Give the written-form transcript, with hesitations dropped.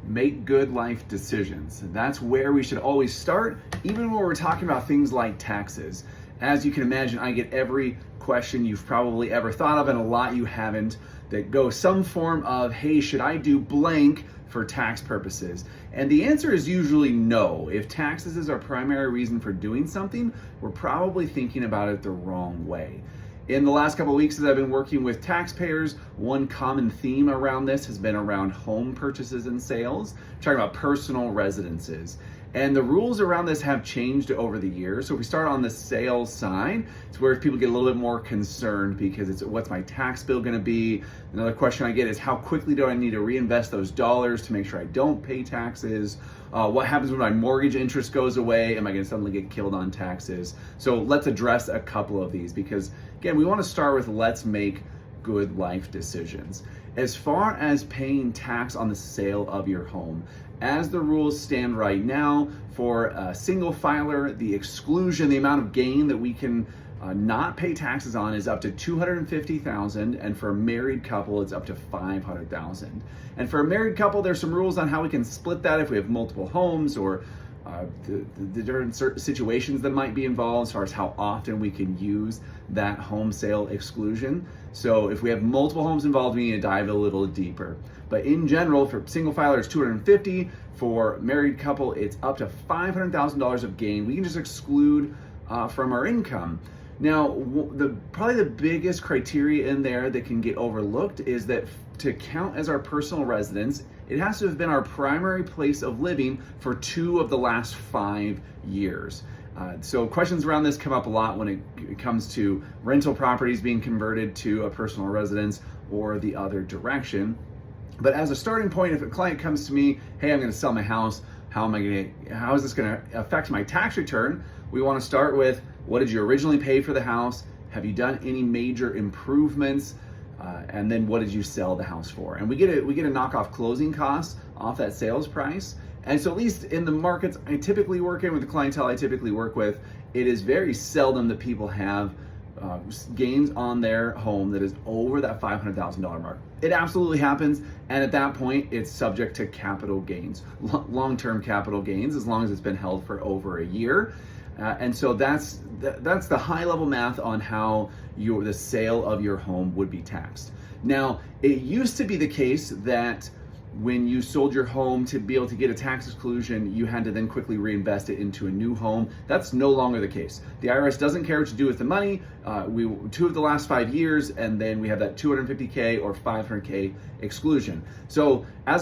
make good life decisions. That's where we should always start, even when we're talking about things like taxes. As you can imagine, I get every question you've probably ever thought of, and a lot you haven't, that go some form of, hey, should I do blank for tax purposes? And the answer is usually no. If taxes is our primary reason for doing something, we're probably thinking about it the wrong way. In the last couple of weeks, as I've been working with taxpayers, one common theme around this has been around home purchases and sales, talking about personal residences. And the rules around this have changed over the years. So if we start on the sales side, it's where people get a little bit more concerned because it's what's my tax bill gonna be? Another question I get is how quickly do I need to reinvest those dollars to make sure I don't pay taxes? What happens when my mortgage interest goes away? Am I gonna suddenly get killed on taxes? So let's address a couple of these because again, we wanna start with let's make good life decisions. As far as paying tax on the sale of your home, as the rules stand right now, for a single filer, the exclusion, the amount of gain that we can not pay taxes on is up to $250,000, and for a married couple, it's up to $500,000. And for a married couple, there's some rules on how we can split that if we have multiple homes or the different situations that might be involved as far as how often we can use that home sale exclusion. So if we have multiple homes involved, we need to dive a little deeper. But in general, for single filer, it's $250,000. For married couple, it's up to $500,000 of gain. We can just exclude from our income. Now, probably the biggest criteria in there that can get overlooked is that to count as our personal residence, it has to have been our primary place of living for 2 of the last 5 years. So questions around this come up a lot when it comes to rental properties being converted to a personal residence or the other direction. But as a starting point, if a client comes to me, hey, I'm gonna sell my house, how is this gonna affect my tax return? We wanna start with, what did you originally pay for the house? Have you done any major improvements? And then what did you sell the house for? And we get a knock off closing costs off that sales price. And so at least in the markets I typically work in, with the clientele I typically work with, it is very seldom that people have gains on their home that is over that $500,000 mark. It absolutely happens, and at that point, it's subject to capital gains, long-term capital gains, as long as it's been held for over a year. And so that's the high-level math on how the sale of your home would be taxed. Now, it used to be the case that when you sold your home, to be able to get a tax exclusion, you had to then quickly reinvest it into a new home. That's no longer the case. The IRS doesn't care what you do with the money. 2 of the last 5 years, and then we have that $250K or $500K exclusion. So as